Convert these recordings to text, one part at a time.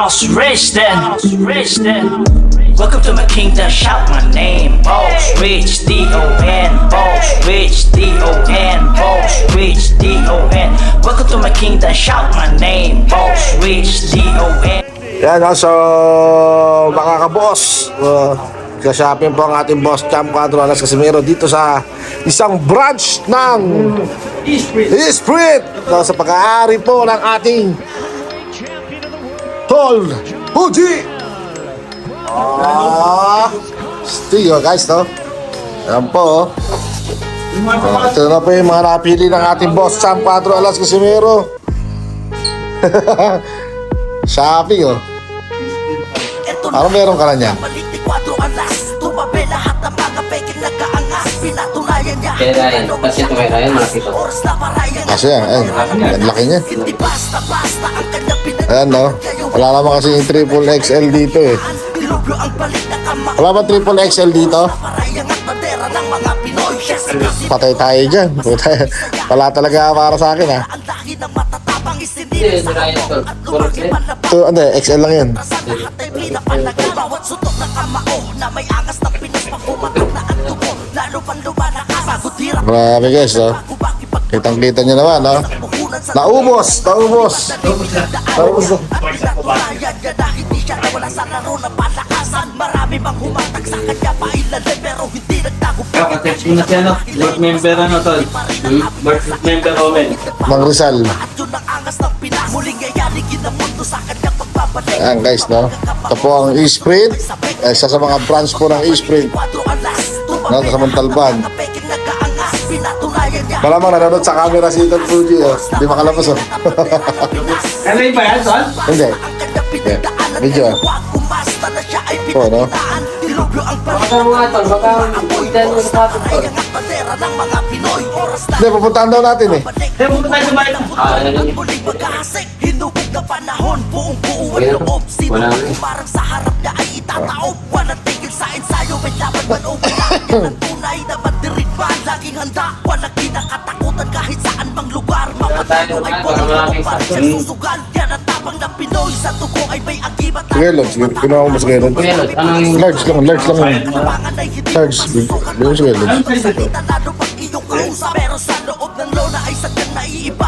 Boss Rich then. Welcome to my kingdom, shout my name. Boss Rich, D-O-N. Boss Rich, D-O-N. Boss Rich, D-O-N. Welcome to my kingdom, shout my name. Boss Rich, D-O-N. Yan, so mga kaboss, ka-shopping po ang ating boss Champ 4 Alas Casimiro dito sa isang branch ng Esprit, sa pag-aari po ng ating Tol Fuji. Stiyo guys, no? Ayan po, ito na po yung mga napili ng ating boss Champ 4 Alas Casimiro. Shopping, oh. Ano meron ka na niya? Kaya Ryan, kasi ito kay Ryan, malaki ito. Kasi yan, ang laki niya. Ayan, no? Wala naman kasi yung triple XL dito, eh. Wala ba triple XL dito? Patay tayo dyan. Wala talaga para sa akin, ha? Hindi, Ryan ito. Ito, ano, XL lang yan. Grabe guys, no? Kitang-kita nyo naman, no? Naubos. Marami bang humatag sa kanya pailalim pero hindi nagtago. Text mo na siya, no? Board member, ano, tol? Board member, Owen. Mang Rizal. Ayan guys, no? Ito po ang Esprit. Isa sa mga branch po ng Esprit. No, sa Montalban. Malamang nanonood sa camera si Tol Fuji, oh. Hindi makalabas, oh. Ano yung ba yan, tol? Hindi. Yeah. Video, ah. Oh, no? Baka mga tol, baka hindi mo napapit tol. Hindi, pupuntahan daw natin, eh. Kaya pumunta tayo sa bahay. Ano lang yun? Wala na. Parang sa harap niya ay itataob. Walang tigil sa ensayo. May laban man o kailangan niya ng tunay na madirig pa. Laging handa. Walang kinakatakutan kahit saan mang lugar. Mapatalo ay buong lumupad. Siya susugal. Yan ang tapang ng Pinoy. Sa tugo ay may agibat. Sige, Lods. Kinuha ko mo sa Lods. Kuya Lod, ano yung... Large lang yun. Large. Bigyan sa Lods. Lalo pag iyong kausap. Pero sa loob ng lona ay sadyang naiiba.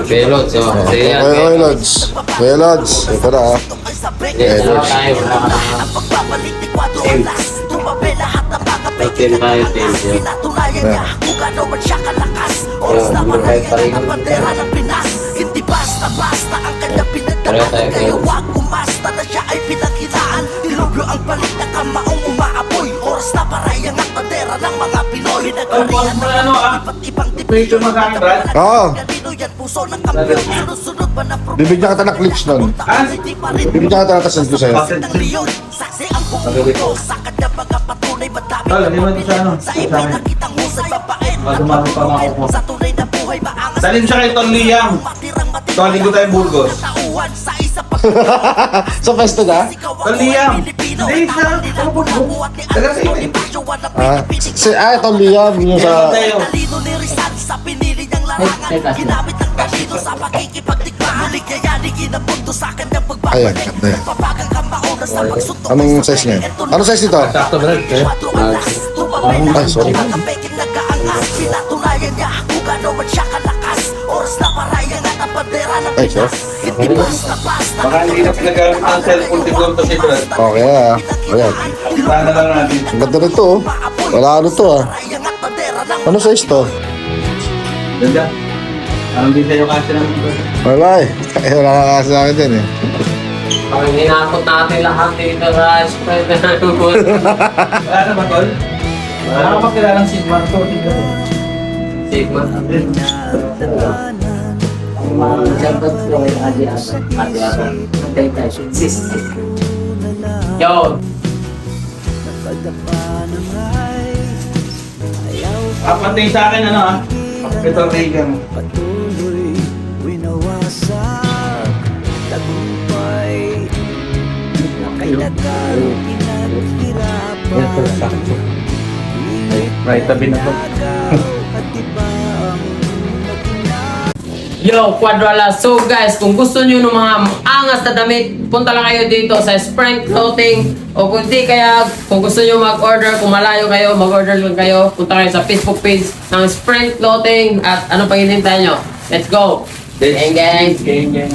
Kuya Lod, so, kasi yan. Okay, Lods. Kuya Lods. Ito na, ah. Dalawa tayo, wala ka na. Team tayo, team. Hindi basta-basta ang kanyang Pareho tayo, pinagdamag. Kaya team. wag kumasta na siya ay pinagkitaan. Dilubyo ang balik na kamaong umaapoy. Oras na parayang at bandera ng mga Pinoy. Nagkarihan ng ano, ah? iba't ibang Picture mo sa akin, Brad? Oo. Galino yan puso ng kampiyon. Sunod-sunod ba na Bibigyan kita ng clips nun. Bibigyan kita ng tasend ko sa'yo. ng leon. Saksi ang bumuto sa kanya mga patunay. Madami Tol, hindi mo ito sa ano? sa ibig nakitang husay babae. Dumami pa mga kuko. Sa tunay na buhay maangas. Dalhin siya kay Tol Liam. Tol, linggo tayo Burgos. Sa isa pa Sa festa ka? Tol Liam. Hindi, sa Burgos. Taga sa iyo. Ito Liam. Yung sa... Talino ni Rizal sa pinili niyang larangan. Ginamit ang talino sa pakikipagtikmaan. Muligayani ginapunto sa kanyang Ayan, pagbabalik. ganda yan. Papagang kamao na sa pagsuntok. Anong size niya? Anong size nito? Sakto, Brad. Ay, sorry. Pinatunayan niya kung gaano man siya kalakas. Oras na parayang at ang bandera ng Ay, sir. Hindi basta-basta. Baka hindi na pinagamit ang cellphone tigong to si Brad. Okay, ah. Ayan. Sana lang natin. Ang ganda nito, oh. Wala ano to, ah. Parayang at bandera ng Ano size to? Ganda. Anong din sa'yo kasi naman, Brad? Wala, eh. Wala ka kasi sa akin din, eh. Pag hinakot natin lahat dito sa spread na nalubot. Wala na ba, Tol? Wala ka pa kilalang Sigma to. Sigma. Siyempre, yung adi ako. Antay tayo. Sis. Yo! Pantay sa akin, ano, ah? Ito, Reagan. Right, tabi na to. Yo, Quadrala. So guys, kung gusto nyo ng mga angas na damit, punta lang kayo dito sa Spring Clothing. O kung di kaya, kung gusto nyo mag-order, kung malayo kayo, mag-order lang kayo. Punta kayo sa Facebook page ng Spring Clothing. At ano pang hinihintay nyo? Let's go! Gang gang! Gang, gang.